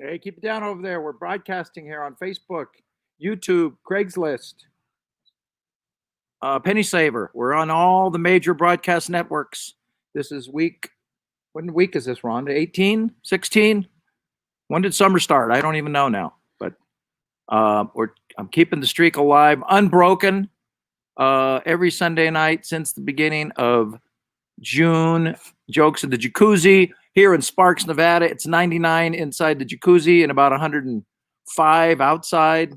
Hey, keep it down over there. We're broadcasting here on Facebook, YouTube, Craigslist, Penny Saver. We're on all the major broadcast networks. This is week. What week is this, Ron? 18, 16? When did summer start? I don't even know now. But I'm keeping the streak alive, unbroken, every Sunday night since the beginning of June. Jokes in the Jacuzzi here in Sparks, Nevada. It's 99 inside the Jacuzzi and about 105 outside.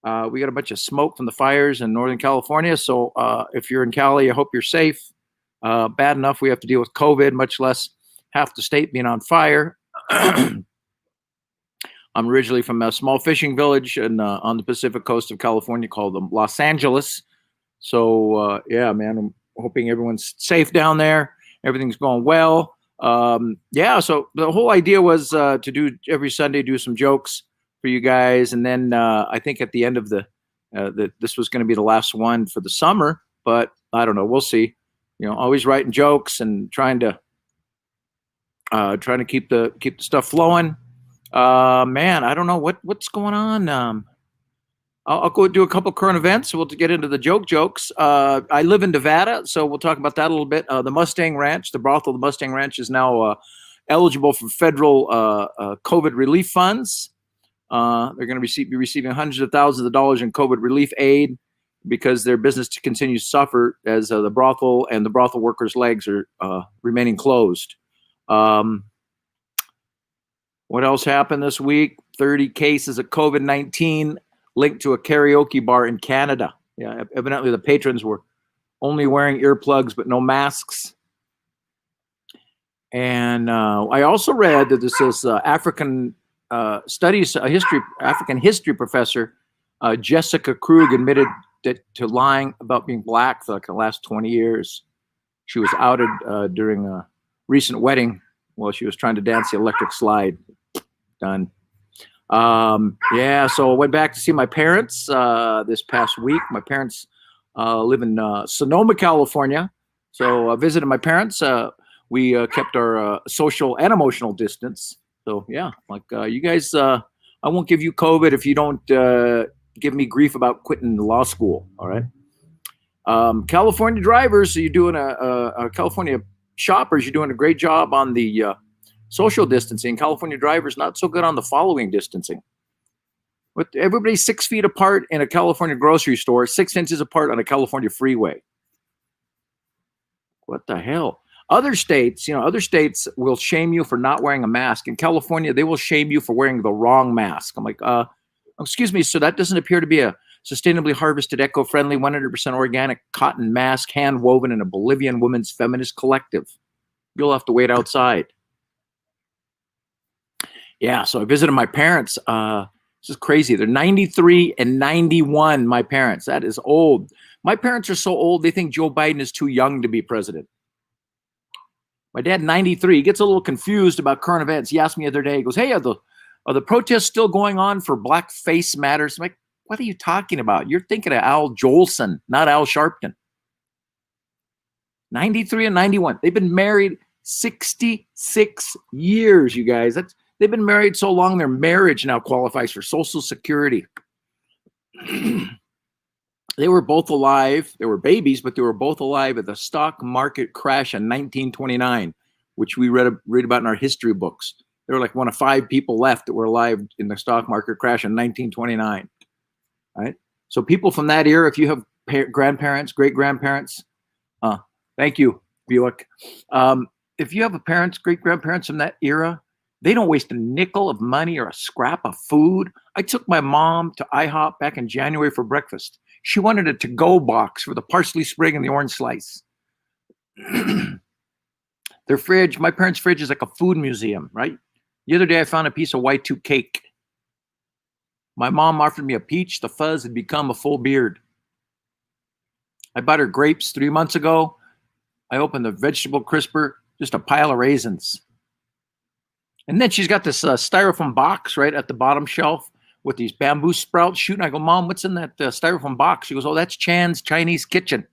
We got a bunch of smoke from the fires in Northern California. So if you're in Cali, I hope you're safe. Bad enough we have to deal with COVID, much less half the state being on fire. I'm originally from a small fishing village on the Pacific coast of California called Los Angeles. So, yeah, man, I'm hoping everyone's safe down there. Everything's going well. Yeah, so the whole idea was to do every Sunday, do some jokes for you guys. And then I think at the end of this was going to be the last one for the summer. But I don't know. We'll see. You know, always writing jokes and trying to keep the stuff flowing. Man, I don't know what's going on. I'll go do a couple current events. We'll get into the jokes. I live in Nevada, so we'll talk about that a little bit. The Mustang Ranch, the brothel, the Mustang Ranch, is now eligible for federal COVID relief funds. They're going to be receiving hundreds of thousands of dollars in COVID relief aid because their business continues to suffer as the brothel and the brothel workers' legs are remaining closed. What else happened this week? 30 cases of COVID-19 linked to a karaoke bar in Canada. Yeah, evidently the patrons were only wearing earplugs but no masks. And I also read that this is African history professor Jessica Krug admitted to lying about being black for like the last 20 years. She was outed during a recent wedding while she was trying to dance the electric slide. Done. Yeah, so I went back to see my parents this past week. My parents live in Sonoma, California. So I visited my parents. We kept our social and emotional distance. So yeah, like you guys, I won't give you COVID if you don't give me grief about quitting law school. All right. California drivers, so you're doing California shoppers, you're doing a great job on the social distancing. California drivers not so good on the following distancing. With everybody 6 feet apart in a California grocery store, 6 inches apart on a California freeway. What the hell? Other states will shame you for not wearing a mask. In California, they will shame you for wearing the wrong mask. I'm like, excuse me, so that doesn't appear to be a sustainably harvested, eco-friendly, 100% organic cotton mask hand woven in a Bolivian women's feminist collective. You'll have to wait outside. Yeah, so I visited my parents. This is crazy. They're 93 and 91, my parents. That is old. My parents are so old, they think Joe Biden is too young to be president. My dad, 93, he gets a little confused about current events. He asked me the other day, he goes, hey, are the protests still going on for Black Face Matters? I'm like, what are you talking about? You're thinking of Al Jolson, not Al Sharpton. 93 and 91. They've been married 66 years, you guys. They've been married so long, their marriage now qualifies for Social Security. They were both alive. They were babies, but they were both alive at the stock market crash in 1929, which we read about in our history books. They were like one of 5 people left that were alive in the stock market crash in 1929. Right? So people from that era, if you have grandparents, great-grandparents, thank you, Buick. If you have great-grandparents from that era, they don't waste a nickel of money or a scrap of food. I took my mom to IHOP back in January for breakfast. She wanted a to-go box for the parsley sprig and the orange slice. Their fridge, my parents' fridge is like a food museum, right? The other day I found a piece of Y2 cake. My mom offered me a peach. The fuzz had become a full beard. I bought her grapes 3 months ago. I opened the vegetable crisper, just a pile of raisins. And then she's got this styrofoam box right at the bottom shelf with these bamboo sprouts shooting. I go, Mom, what's in that styrofoam box? She goes, oh, that's Chan's Chinese kitchen.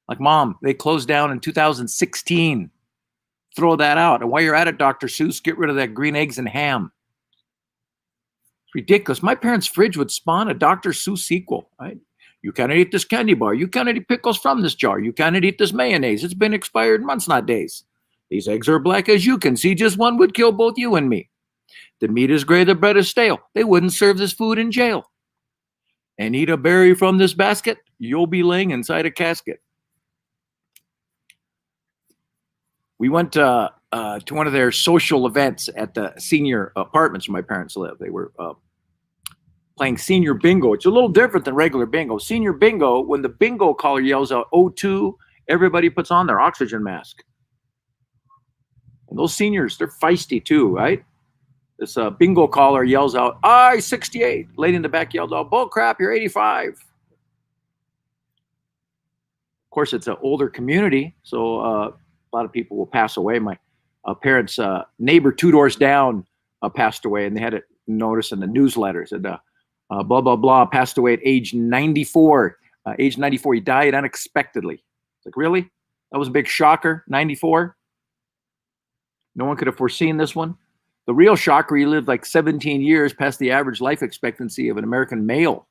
Like, Mom, they closed down in 2016. Throw that out. And while you're at it, Dr. Seuss, get rid of that green eggs and ham. Ridiculous. My parents' fridge would spawn a Dr. Seuss sequel, right? You cannot eat this candy bar. You cannot eat pickles from this jar. You cannot eat this mayonnaise. It's been expired months, not days. These eggs are black as you can see. Just one would kill both you and me. The meat is gray, the bread is stale. They wouldn't serve this food in jail. And eat a berry from this basket, you'll be laying inside a casket. We went to one of their social events at the senior apartments where my parents live. They were playing senior bingo. It's a little different than regular bingo. Senior bingo, when the bingo caller yells out O2, everybody puts on their oxygen mask. And those seniors, they're feisty too, right? This bingo caller yells out, I 68. Lady in the back yelled out, bull crap, you're 85. Of course, it's an older community, so a lot of people will pass away. My parents' neighbor 2 doors down passed away, and they had a notice in the newsletter. It said, blah, blah, blah, passed away at age 94. Age 94, he died unexpectedly. It's like, really? That was a big shocker, 94? No one could have foreseen this one. The real shocker, he lived like 17 years past the average life expectancy of an American male.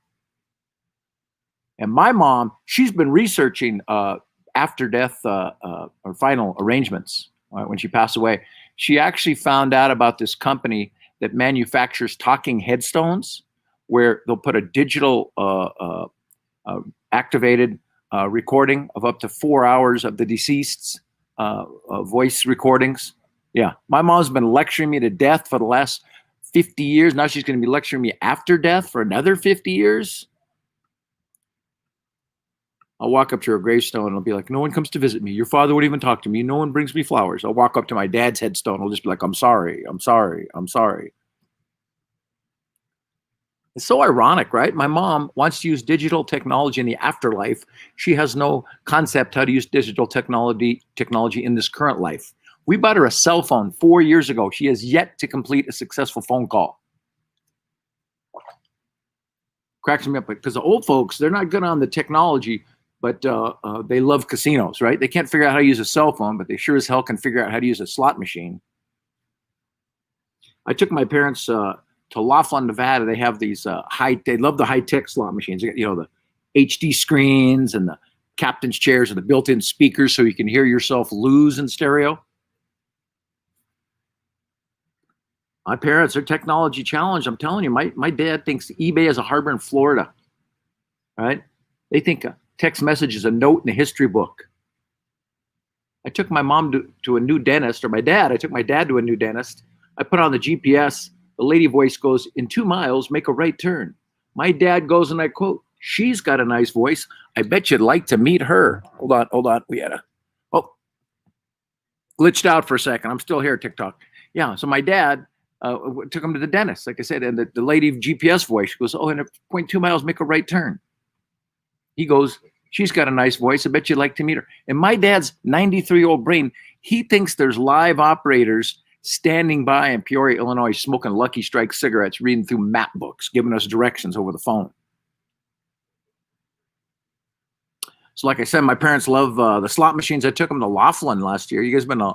And my mom, she's been researching after death or final arrangements when she passed away. She actually found out about this company that manufactures talking headstones where they'll put a digital activated recording of up to 4 hours of the deceased's voice recordings. Yeah, my mom's been lecturing me to death for the last 50 years. Now she's going to be lecturing me after death for another 50 years. I'll walk up to her gravestone and I'll be like, no one comes to visit me. Your father wouldn't even talk to me. No one brings me flowers. I'll walk up to my dad's headstone. I'll just be like, I'm sorry, I'm sorry, I'm sorry. It's so ironic, right? My mom wants to use digital technology in the afterlife. She has no concept how to use digital technology in this current life. We bought her a cell phone 4 years ago. She has yet to complete a successful phone call. Cracks me up because the old folks, they're not good on the technology, but they love casinos, right? They can't figure out how to use a cell phone, but they sure as hell can figure out how to use a slot machine. I took my parents to Laughlin, Nevada. They have these they love the high-tech slot machines. You know, the HD screens and the captain's chairs and the built-in speakers so you can hear yourself lose in stereo. My parents are technology challenged. I'm telling you, my dad thinks eBay is a harbor in Florida, right? They think a text message is a note in a history book. I took my mom to a new dentist, or I took my dad to a new dentist. I put on the GPS. The lady voice goes, in 2 miles, make a right turn. My dad goes, and I quote, she's got a nice voice. I bet you'd like to meet her. Hold on. We had glitched out for a second. I'm still here, TikTok. Yeah, so my dad took him to the dentist, like I said, and the lady GPS voice goes, oh, in 0.2 miles, make a right turn. He goes, she's got a nice voice. I bet you'd like to meet her. And my dad's 93-year-old brain, he thinks there's live operators standing by in Peoria, Illinois, smoking Lucky Strike cigarettes, reading through map books, giving us directions over the phone. So like I said, my parents love the slot machines. I took them to Laughlin last year. You guys been to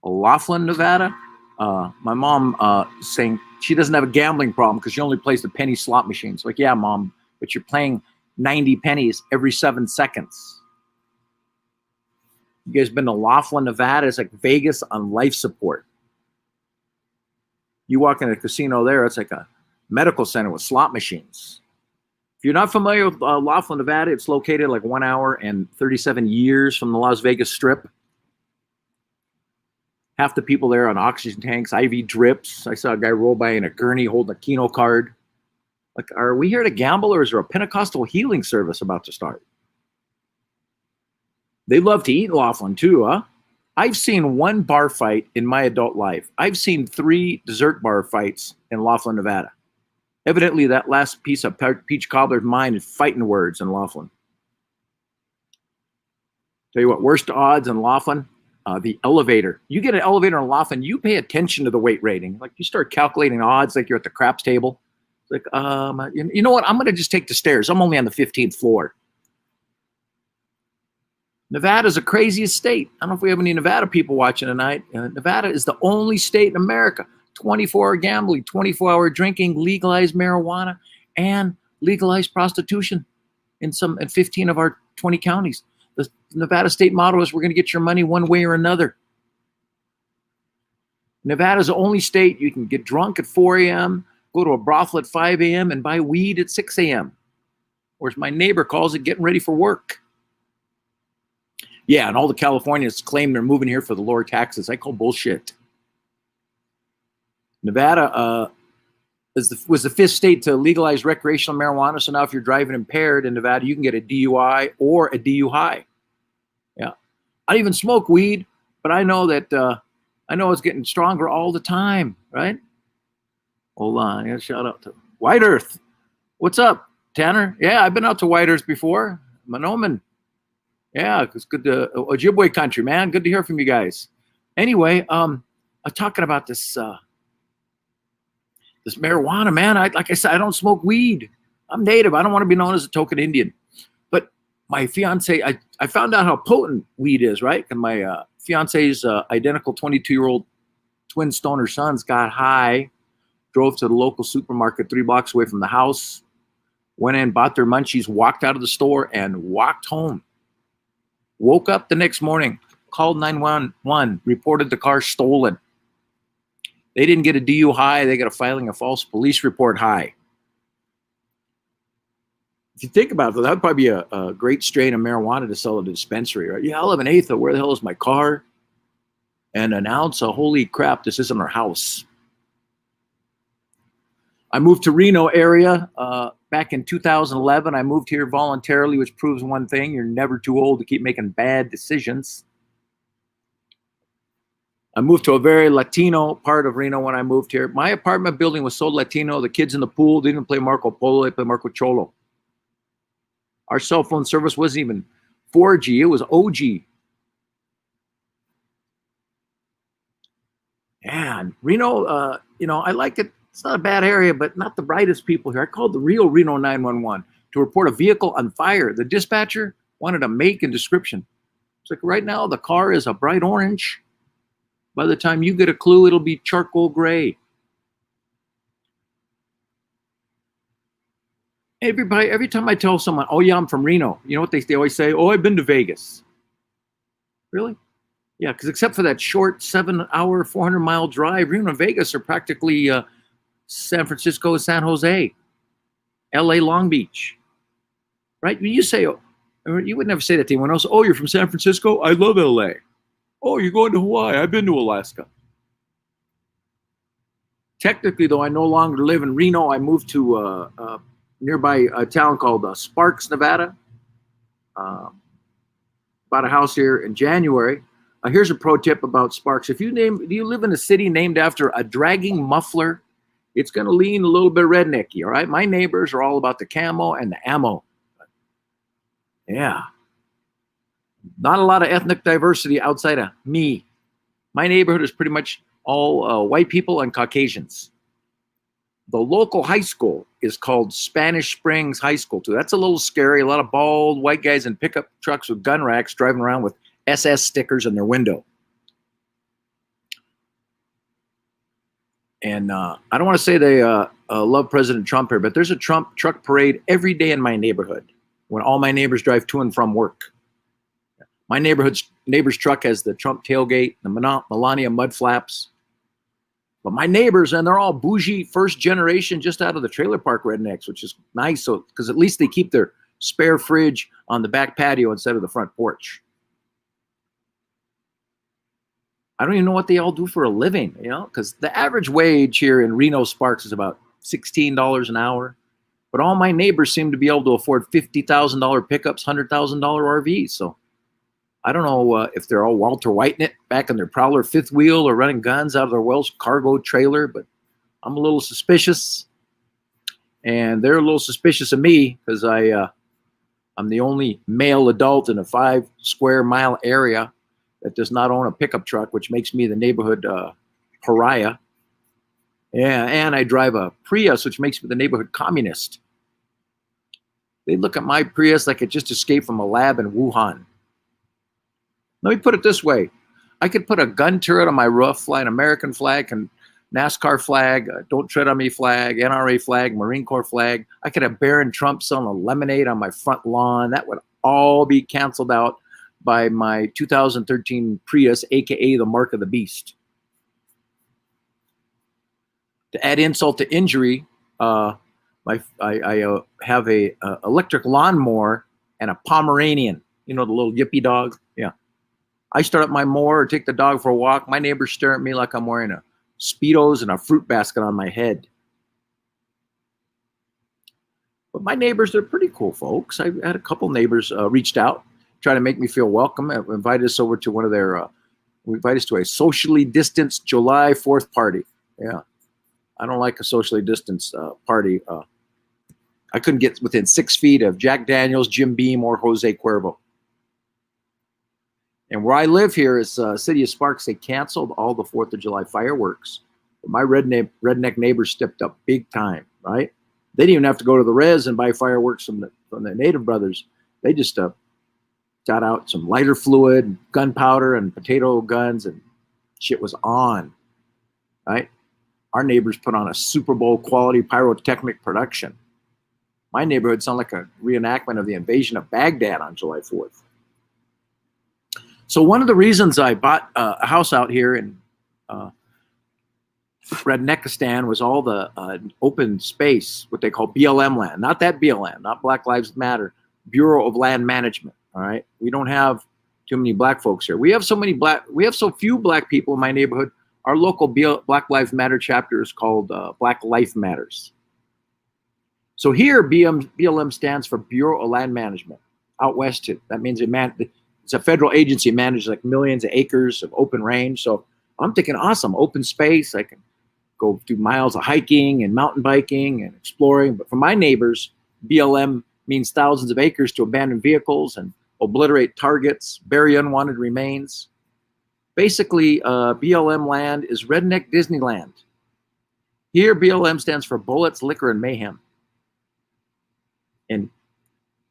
Laughlin, Nevada? My mom saying she doesn't have a gambling problem because she only plays the penny slot machines. Like, yeah, Mom, but you're playing 90 pennies every 7 seconds. You guys been to Laughlin, Nevada? It's like Vegas on life support. You walk in a casino there, it's like a medical center with slot machines. If you're not familiar with Laughlin, Nevada, it's located like 1 hour and 37 years from the Las Vegas Strip. Half the people there on oxygen tanks, IV drips. I saw a guy roll by in a gurney holding a Keno card. Like, are we here to gamble, or is there a Pentecostal healing service about to start? They love to eat in Laughlin too, huh? I've seen 1 bar fight in my adult life. I've seen 3 dessert bar fights in Laughlin, Nevada. Evidently, that last piece of peach cobbler's mind is fighting words in Laughlin. Tell you what, worst odds in Laughlin, the elevator. You get an elevator in Laughlin, you pay attention to the weight rating. Like, you start calculating odds like you're at the craps table. It's like, you know what? I'm going to just take the stairs. I'm only on the 15th floor. Nevada's the craziest state. I don't know if we have any Nevada people watching tonight. Nevada is the only state in America. 24-hour gambling, 24-hour drinking, legalized marijuana, and legalized prostitution in 15 of our 20 counties. The Nevada state motto is, we're going to get your money one way or another. Nevada's the only state you can get drunk at 4 a.m., go to a brothel at 5 a.m., and buy weed at 6 a.m. Or as my neighbor calls it, getting ready for work. Yeah, and all the Californians claim they're moving here for the lower taxes. I call bullshit. Nevada was the 5th state to legalize recreational marijuana. So now if you're driving impaired in Nevada, you can get a DUI or a DUI. Yeah. I don't even smoke weed, but I know that I know it's getting stronger all the time, right? Hold on. Yeah, shout out to White Earth. What's up, Tanner? Yeah, I've been out to White Earth before. Monoman. Yeah, it's good to Ojibwe country, man. Good to hear from you guys. Anyway, I'm talking about this this marijuana, man. Like I said, I don't smoke weed. I'm native. I don't want to be known as a token Indian. But my fiance, I found out how potent weed is, right? And my fiance's identical 22-year-old twin stoner sons got high, drove to the local supermarket 3 blocks away from the house, went in, bought their munchies, walked out of the store, and walked home. Woke up the next morning, called 911, reported the car stolen. They didn't get a DUI. They got a filing a false police report high. If you think about it, that would probably be a great strain of marijuana to sell at a dispensary, right? Yeah, I live in Atha. Where the hell is my car? And an ounce of, holy crap, this isn't our house. I moved to Reno area back in 2011. I moved here voluntarily, which proves one thing. You're never too old to keep making bad decisions. I moved to a very Latino part of Reno when I moved here. My apartment building was so Latino, the kids in the pool didn't play Marco Polo, they played Marco Cholo. Our cell phone service wasn't even 4G, it was OG. Yeah, and Reno, I like it. It's not a bad area, but not the brightest people here. I called the real Reno 911 to report a vehicle on fire. The dispatcher wanted a make and description. It's like, right now, the car is a bright orange. By the time you get a clue, it'll be charcoal gray. Every time I tell someone, oh yeah, I'm from Reno, you know what they always say? Oh, I've been to Vegas. Really? Yeah, because except for that short 7-hour, 400-mile drive, Reno and Vegas are practically San Francisco, San Jose, LA, Long Beach. Right? When you say, you would never say that to anyone else. Oh, you're from San Francisco? I love LA. Oh, you're going to Hawaii? I've been to Alaska. Technically, though, I no longer live in Reno. I moved to nearby a town called Sparks, Nevada. Bought a house here in January. Here's a pro tip about Sparks. If you live in a city named after a dragging muffler, it's going to lean a little bit rednecky, all right? My neighbors are all about the camo and the ammo. Yeah. Not a lot of ethnic diversity outside of me. My neighborhood is pretty much all white people and Caucasians. The local high school is called Spanish Springs High School, too. That's a little scary. A lot of bald white guys in pickup trucks with gun racks driving around with SS stickers in their window. And I don't want to say they love President Trump here, but there's a Trump truck parade every day in my neighborhood when all my neighbors drive to and from work. My neighbor's truck has the Trump tailgate, the Melania mud flaps. But my neighbors, and they're all bougie, first generation, just out of the trailer park rednecks, which is nice. So, because at least they keep their spare fridge on the back patio instead of the front porch. I don't even know what they all do for a living, because the average wage here in Reno Sparks is about $16 an hour. But all my neighbors seem to be able to afford $50,000 pickups, $100,000 RVs. So I don't know if they're all Walter Whiteing it back in their Prowler fifth wheel or running guns out of their Wells cargo trailer, but I'm a little suspicious. And they're a little suspicious of me because I'm the only male adult in a 5 square mile area that does not own a pickup truck, which makes me the neighborhood pariah. Yeah, and I drive a Prius, which makes me the neighborhood communist. They look at my Prius like it just escaped from a lab in Wuhan. Let me put it this way. I could put a gun turret on my roof, fly an American flag, and NASCAR flag, Don't Tread on Me flag, NRA flag, Marine Corps flag. I could have Barron Trump selling a lemonade on my front lawn. That would all be canceled out by my 2013 Prius, aka the Mark of the Beast. To add insult to injury, I have a electric lawnmower and a Pomeranian. You know, the little yippy dog? Yeah. I start up my mower or take the dog for a walk. My neighbors stare at me like I'm wearing a Speedos and a fruit basket on my head. But my neighbors, they're pretty cool folks. I had a couple neighbors reached out, trying to make me feel welcome, and invited us over to one of their, invited us to a socially distanced July 4th party. Yeah. I don't like a socially distanced party. I couldn't get within 6 feet of Jack Daniels, Jim Beam, or Jose Cuervo. And where I live here is City of Sparks. They canceled all the 4th of July fireworks. But my redneck neighbors stepped up big time, right? They didn't even have to go to the res and buy fireworks from the Native brothers. They just got out some lighter fluid, gunpowder, and potato guns, and shit was on, right? Our neighbors put on a Super Bowl quality pyrotechnic production. My neighborhood sounded like a reenactment of the invasion of Baghdad on July 4th. So one of the reasons I bought a house out here in Redneckistan was all the open space, what they call BLM land. Not that BLM, not Black Lives Matter, Bureau of Land Management. All right, we don't have too many black folks here. We have so few black people in my neighborhood. Our local Black Lives Matter chapter is called Black Life Matters. So here, BLM stands for Bureau of Land Management. Out west, that means it's a federal agency, manages like millions of acres of open range. So I'm thinking, awesome, open space. I can go do miles of hiking and mountain biking and exploring. But for my neighbors, BLM means thousands of acres to abandon vehicles and obliterate targets, bury unwanted remains. Basically, BLM land is redneck Disneyland. Here, BLM stands for bullets, liquor, and mayhem. And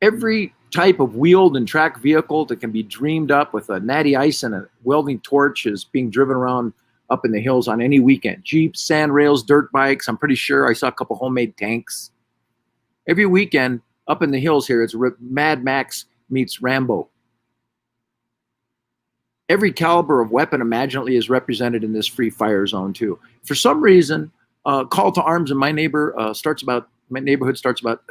every type of wheeled and tracked vehicle that can be dreamed up with a natty ice and a welding torch is being driven around up in the hills on any weekend. Jeeps, sand rails, dirt bikes. I'm pretty sure I saw a couple homemade tanks. Every weekend up in the hills here, it's Mad Max meets Rambo. Every caliber of weapon imaginably is represented in this free fire zone too. For some reason, call to arms in my neighborhood starts about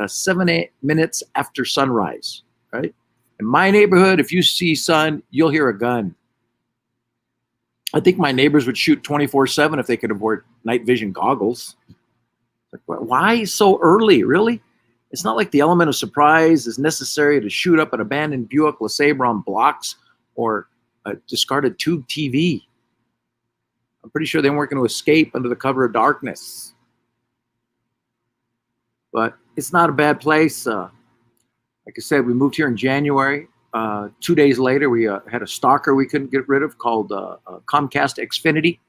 7 minutes after sunrise, right? In my neighborhood, if you see sun, you'll hear a gun. I think my neighbors would shoot 24/7 if they could afford night vision goggles. Like, why so early, really? It's not like the element of surprise is necessary to shoot up an abandoned Buick LeSabre on blocks or a discarded tube TV. I'm pretty sure they weren't going to escape under the cover of darkness. But it's not a bad place. Like I said, we moved here in January. 2 days later, we had a stalker we couldn't get rid of called Comcast Xfinity.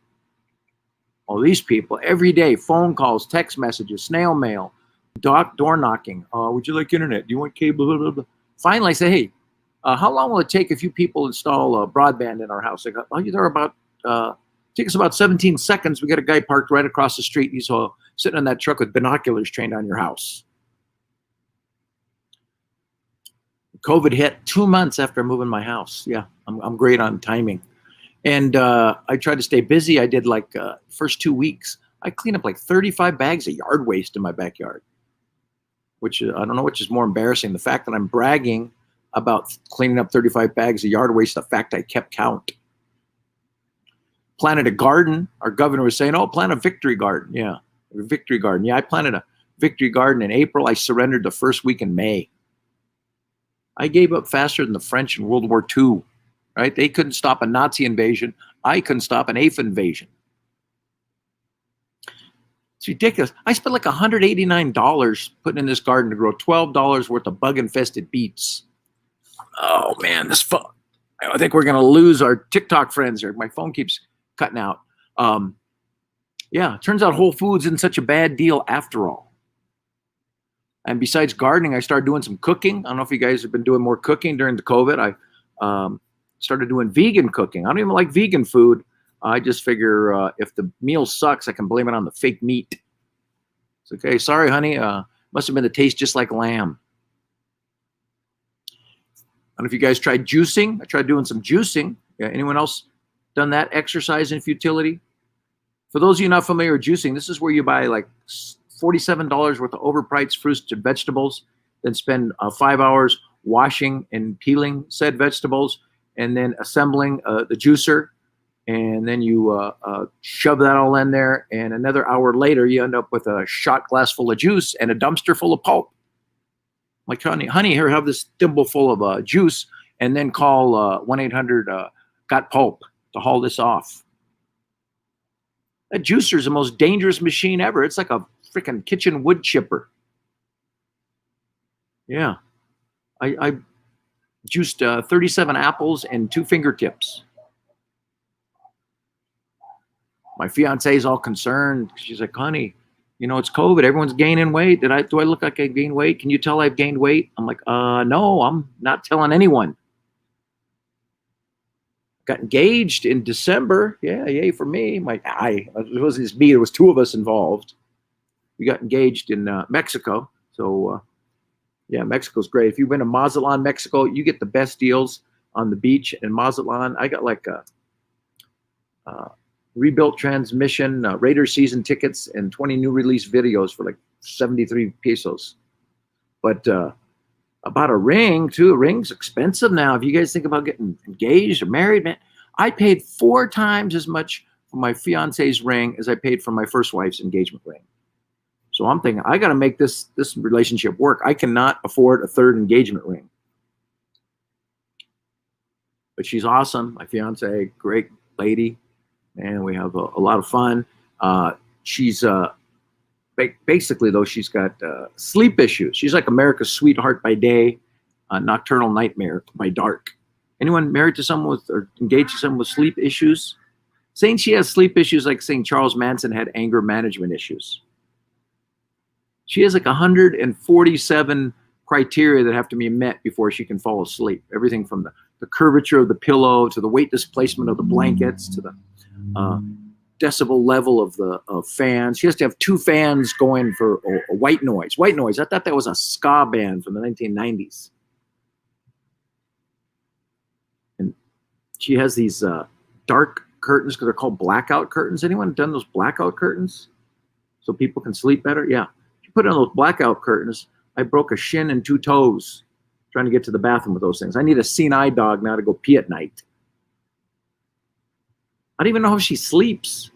All these people, every day, phone calls, text messages, snail mail, door knocking. Would you like internet? Do you want cable? Blah, blah, blah. Finally, I said, hey, how long will it take if you people install broadband in our house? They go, take us about 17 seconds. We got a guy parked right across the street. He's sitting in that truck with binoculars trained on your house. COVID hit 2 months after moving my house. Yeah, I'm great on timing. And I tried to stay busy. I did like first 2 weeks. I cleaned up like 35 bags of yard waste in my backyard, which I don't know which is more embarrassing. The fact that I'm bragging about cleaning up 35 bags of yard waste, the fact I kept count. Planted a garden. Our governor was saying, oh, plant a victory garden. Yeah, a victory garden. Yeah, I planted a victory garden in April. I surrendered the first week in May. I gave up faster than the French in World War II, right? They couldn't stop a Nazi invasion. I couldn't stop an AIF invasion. It's ridiculous. I spent like $189 putting in this garden to grow $12 worth of bug-infested beets. Oh, man, this phone. I think we're going to lose our TikTok friends here. My phone keeps cutting out. Yeah, it turns out Whole Foods isn't such a bad deal after all. And besides gardening, I started doing some cooking. I don't know if you guys have been doing more cooking during the COVID. I started doing vegan cooking. I don't even like vegan food. I just figure if the meal sucks, I can blame it on the fake meat. It's okay. Sorry, honey. Must have been the taste just like lamb. I don't know if you guys tried juicing. I tried doing some juicing. Yeah, anyone else done that exercise in futility? For those of you not familiar with juicing, this is where you buy like $47 worth of overpriced fruits and vegetables, then spend 5 hours washing and peeling said vegetables, and then assembling the juicer. And then you shove that all in there, and another hour later, you end up with a shot glass full of juice and a dumpster full of pulp. Like, honey, here, have this thimble full of juice, and then call 1-800-GOT-PULP to haul this off. That juicer is the most dangerous machine ever. It's like a freaking kitchen wood chipper. Yeah. I juiced 37 apples and 2 fingertips. My fiance is all concerned. She's like, honey, you know, it's COVID. Everyone's gaining weight. Do I look like I gained weight? Can you tell I've gained weight? I'm like, no, I'm not telling anyone. Got engaged in December. Yeah, yay for me. It wasn't just me. There was 2 of us involved. We got engaged in Mexico. So, yeah, Mexico's great. If you've been to Mazatlan, Mexico, you get the best deals on the beach in Mazatlan. I got like a rebuilt transmission, Raiders season tickets, and 20 new release videos for like 73 pesos. But about a ring, too. A ring's expensive now. If you guys think about getting engaged or married, man, I paid 4 times as much for my fiance's ring as I paid for my first wife's engagement ring. So I'm thinking, I got to make this relationship work. I cannot afford a 3rd engagement ring. But she's awesome. My fiance, great lady. And we have a lot of fun. She's basically, though, she's got sleep issues. She's like America's sweetheart by day, nocturnal nightmare by dark. Anyone married to someone with or engaged to someone with sleep issues? Saying she has sleep issues like saying Charles Manson had anger management issues. She has like 147 criteria that have to be met before she can fall asleep. Everything from the curvature of the pillow to the weight displacement of the blankets to the decibel level of the fans. She has to have 2 fans going for a white noise. White noise. I thought that was a ska band from the 1990s. And she has these dark curtains because they're called blackout curtains. Anyone done those blackout curtains so people can sleep better? Yeah. She put on those blackout curtains. I broke a shin and 2 toes trying to get to the bathroom with those things. I need a seeing-eye dog now to go pee at night. I don't even know how she sleeps.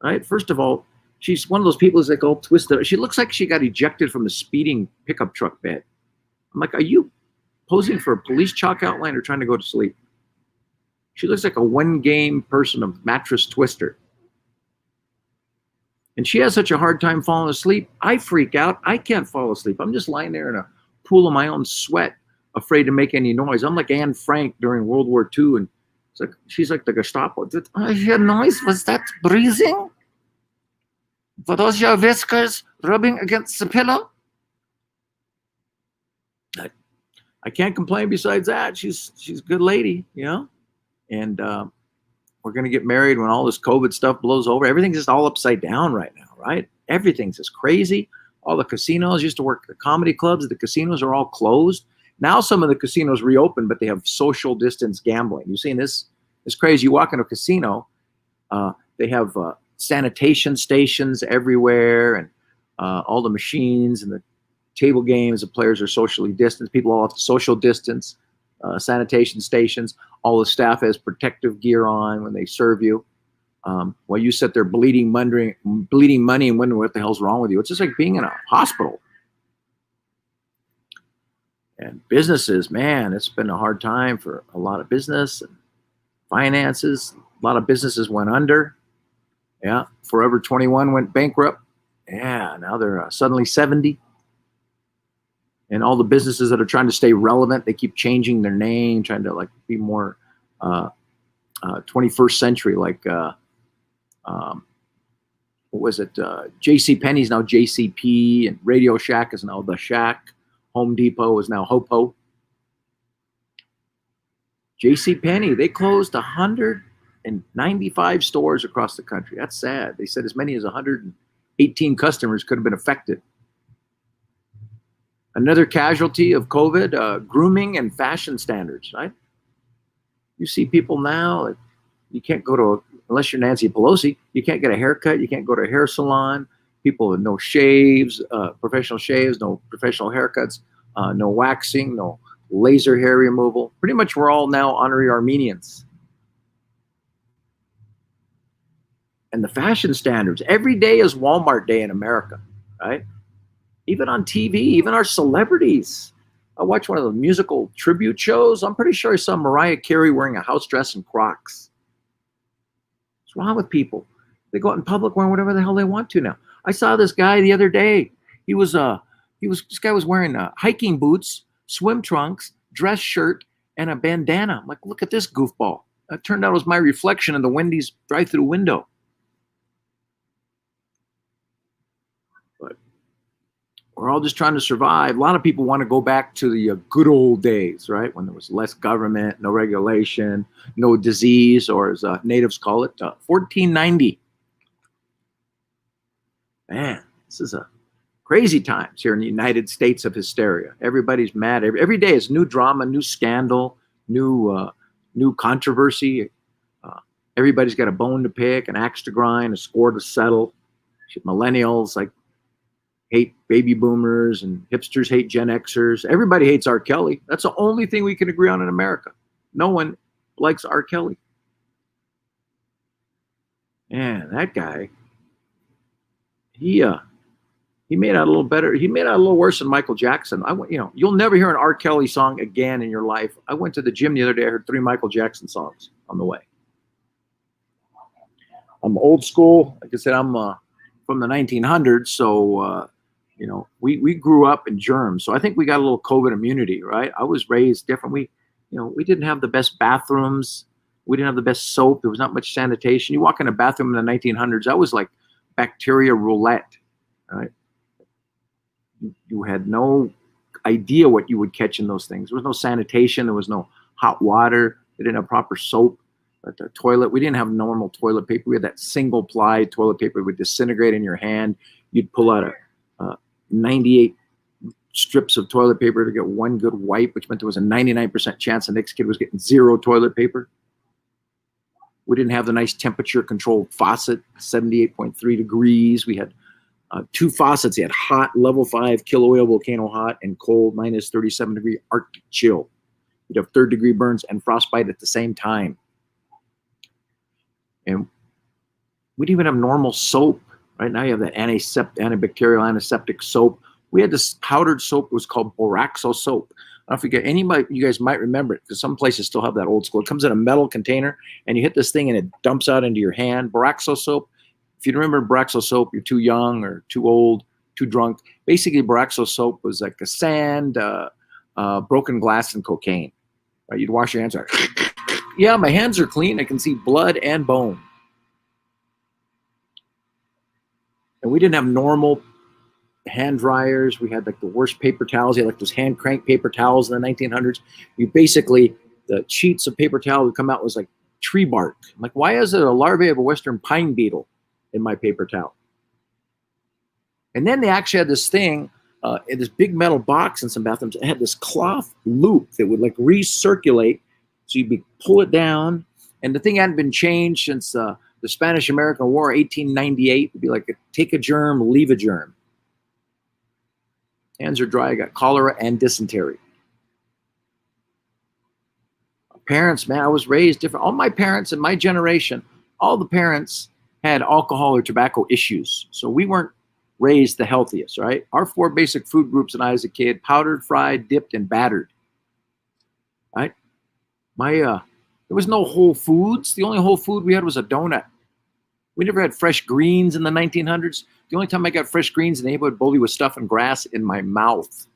Right? First of all, she's one of those people who's like all twisted. She looks like she got ejected from a speeding pickup truck bed. I'm like, are you posing for a police chalk outline or trying to go to sleep? She looks like a 1-game person of mattress twister. And she has such a hard time falling asleep. I freak out. I can't fall asleep. I'm just lying there in a pool of my own sweat, afraid to make any noise. I'm like Anne Frank during World War II, and it's like she's like the Gestapo. I hear noise. Was that breathing? Were those your whiskers rubbing against the pillow? I can't complain. Besides that, she's a good lady, you know. And we're gonna get married when all this COVID stuff blows over. Everything's just all upside down right now, right? Everything's just crazy. All the casinos used to work at the comedy clubs. The casinos are all closed. Now some of the casinos reopen, but they have social distance gambling. You've seen this? It's crazy. You walk into a casino, they have sanitation stations everywhere, and all the machines and the table games. The players are socially distanced. People all have to social distance. Sanitation stations. All the staff has protective gear on when they serve you. While you sit there bleeding money and wondering what the hell's wrong with you. It's just like being in a hospital. And businesses, man, it's been a hard time for a lot of business and finances. A lot of businesses went under. Yeah, Forever 21 went bankrupt. Yeah, now they're suddenly 70. And all the businesses that are trying to stay relevant, they keep changing their name, trying to like be more 21st century, like what was it? J.C. Penney's now JCP, and Radio Shack is now The Shack. Home Depot is now Hopo. J.C. Penney, they closed 100 in 95 stores across the country. That's sad. They said as many as 118 customers could have been affected. Another casualty of COVID, grooming and fashion standards, right? You see people now, you can't go to, unless you're Nancy Pelosi, you can't get a haircut, you can't go to a hair salon, people with no shaves, professional shaves, no professional haircuts, no waxing, no laser hair removal. Pretty much we're all now honorary Armenians. And the fashion standards, every day is Walmart Day in America, right? Even on TV, even our celebrities. I watched one of the musical tribute shows. I'm pretty sure I saw Mariah Carey wearing a house dress and Crocs. What's wrong with people? They go out in public wearing whatever the hell they want to now. I saw this guy the other day. This guy was wearing hiking boots, swim trunks, dress shirt, and a bandana. I'm like, look at this goofball. It turned out it was my reflection in the Wendy's drive-through window. We're all just trying to survive. A lot of people want to go back to the good old days, right? When there was less government, no regulation, no disease, or as natives call it, 1490. Man, this is a crazy times here in the United States of hysteria. Everybody's mad. Every day is new drama, new scandal, new controversy. Everybody's got a bone to pick, an axe to grind, a score to settle. Millennials, like, hate baby boomers, and hipsters hate Gen Xers. Everybody hates R. Kelly. That's the only thing we can agree on in America. No one likes R. Kelly. Man, that guy, he made out a little better. He made out a little worse than Michael Jackson. You'll never hear an R. Kelly song again in your life. I went to the gym the other day. I heard 3 Michael Jackson songs on the way. I'm old school. Like I said, I'm from the 1900s, so we grew up in germs, so I think we got a little COVID immunity, right? I was raised different. We didn't have the best bathrooms, we didn't have the best soap, there was not much sanitation. You walk in a bathroom in the 1900s, that was like bacteria roulette, right? You had no idea what you would catch in those things. There was no sanitation, there was no hot water, they didn't have proper soap. But the toilet, we didn't have normal toilet paper. We had that single ply toilet paper that would disintegrate in your hand. You'd pull out 98 strips of toilet paper to get one good wipe, which meant there was a 99% chance the next kid was getting 0 toilet paper. We didn't have the nice temperature controlled faucet, 78.3 degrees. We had 2 faucets. They had hot, level 5, kill oil, volcano hot, and cold, minus 37 degree Arctic chill. You'd have 3rd degree burns and frostbite at the same time. And we didn't even have normal soap. Right now you have that antibacterial antiseptic soap. We had this powdered soap. It was called Boraxo soap. I don't forget, anybody, you guys might remember it because some places still have that old school. It comes in a metal container and you hit this thing and it dumps out into your hand. Boraxo soap. If you remember Boraxo soap, you're too young or too old, too drunk. Basically, Boraxo soap was like a sand, broken glass, and cocaine. Right? You'd wash your hands. Yeah, my hands are clean. I can see blood and bone. And we didn't have normal hand dryers. We had like the worst paper towels. You had like those hand crank paper towels in the 1900s. You basically, the sheets of paper towel would come out was like tree bark. I'm like, why is it a larvae of a western pine beetle in my paper towel? And then they actually had this thing in this big metal box in some bathrooms. It had this cloth loop that would like recirculate. So you'd pull it down, and the thing hadn't been changed since the Spanish-American War, 1898. It'd be like take a germ, leave a germ. Hands are dry. I got cholera and dysentery. Parents, man, I was raised different. All my parents in my generation, all the parents had alcohol or tobacco issues. So we weren't raised the healthiest, right? Our 4 basic food groups when I was a kid: powdered, fried, dipped, and battered. Right? There was no Whole Foods. The only whole food we had was a donut. We never had fresh greens in the 1900s. The only time I got fresh greens in the neighborhood bully was stuff and grass in my mouth.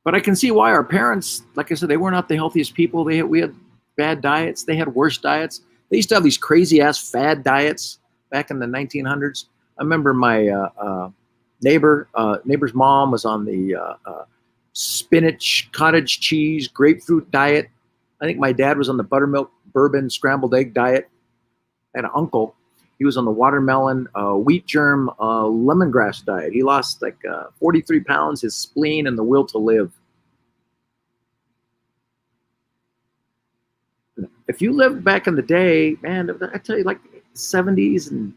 But I can see why our parents, like I said, they were not the healthiest people. We had bad diets. They had worse diets. They used to have these crazy ass fad diets back in the 1900s. I remember my neighbor's mom was on the spinach, cottage cheese, grapefruit diet. I think my dad was on the buttermilk bourbon scrambled egg diet. I had an uncle. He was on the watermelon, wheat germ, lemongrass diet. He lost like 43 pounds, his spleen, and the will to live. If you lived back in the day, man, I tell you, like 70s and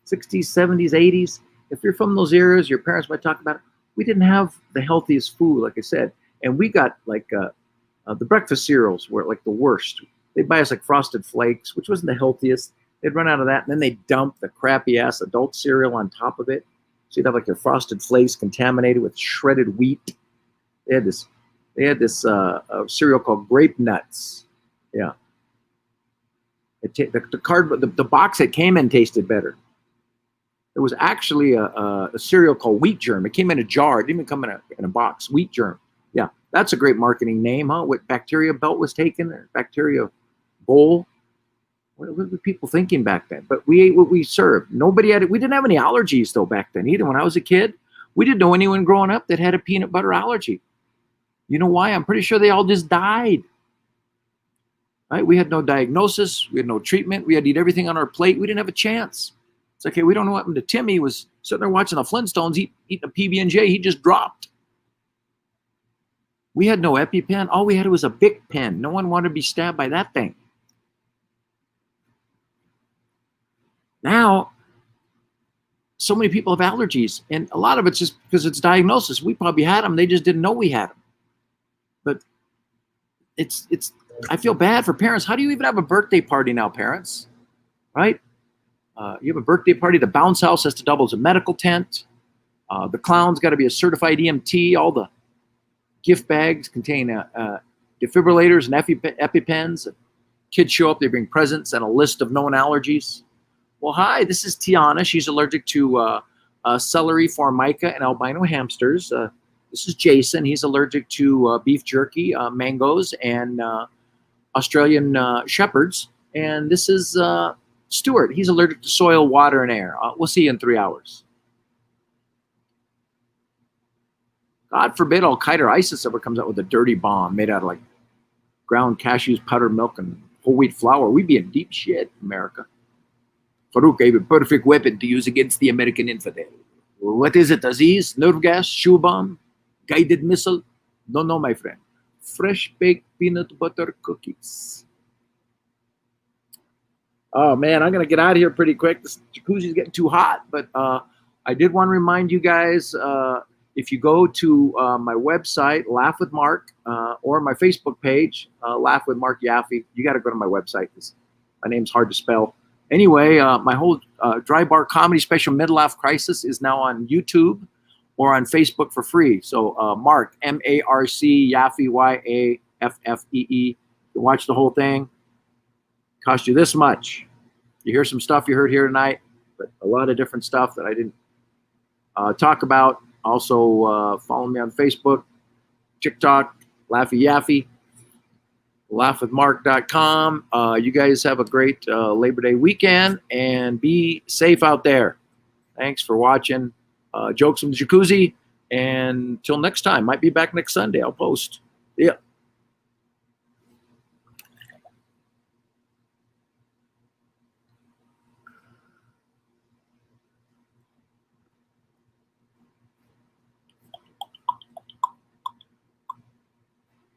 60s, 70s, 80s, if you're from those eras, your parents might talk about it. We didn't have the healthiest food, like I said. And we got like the breakfast cereals were like the worst. They'd buy us like Frosted Flakes, which wasn't the healthiest. They'd run out of that, and then they'd dump the crappy ass adult cereal on top of it. So you'd have like your Frosted Flakes contaminated with shredded wheat. They had this cereal called Grape Nuts. Yeah. The box it came in tasted better. There was actually a cereal called Wheat Germ. It came in a jar. It didn't even come in a box. Wheat Germ. Yeah, that's a great marketing name, huh? What bacteria belt was taken, or bacteria bowl. What were people thinking back then? But we ate what we served. Nobody had it. We didn't have any allergies though back then either. When I was a kid, we didn't know anyone growing up that had a peanut butter allergy. You know why? I'm pretty sure they all just died. Right? We had no diagnosis. We had no treatment. We had to eat everything on our plate. We didn't have a chance. It's okay. We don't know what happened to Timmy. He was sitting there watching the Flintstones, eating a PB&J. He just dropped. We had no EpiPen. All we had was a Bic pen. No one wanted to be stabbed by that thing. Now, so many people have allergies, and a lot of it's just because it's diagnosis. We probably had them. They just didn't know we had them. But I feel bad for parents. How do you even have a birthday party now, parents? Right? You have a birthday party. The bounce house has to double as a medical tent. The clown's got to be a certified EMT. All the gift bags contain defibrillators and EpiPens. Kids show up. They bring presents and a list of known allergies. Well, hi, this is Tiana. She's allergic to celery, formica, and albino hamsters. This is Jason. He's allergic to beef jerky, mangoes, and Australian shepherds. And this is Stuart. He's allergic to soil, water, and air. We'll see you in 3 hours. God forbid Al-Qaeda or ISIS ever comes out with a dirty bomb made out of like ground cashews, powdered milk, and whole wheat flour. We'd be in deep shit, America. Farouk gave a perfect weapon to use against the American infidel. What is it, Aziz? Nerve gas? Shoe bomb? Guided missile? Don't know, my friend. Fresh baked peanut butter cookies. Oh, man, I'm going to get out of here pretty quick. This jacuzzi is getting too hot, but I did want to remind you guys, if you go to my website, Laugh with Mark, or my Facebook page, Laugh with Mark Yaffe, you got to go to my website because my name's hard to spell. Anyway, my whole dry bar comedy special, Midlife Crisis, is now on YouTube or on Facebook for free. So Mark, M-A-R-C, Yaffe, Y-A-F-F-E-E. You watch the whole thing. Cost you this much. You hear some stuff you heard here tonight, but a lot of different stuff that I didn't talk about. Also, follow me on Facebook, TikTok, Laffy Yaffe, laughwithmark.com. You guys have a great Labor Day weekend and be safe out there. Thanks for watching Jokes from the Jacuzzi. And until next time, might be back next Sunday. I'll post. Yeah.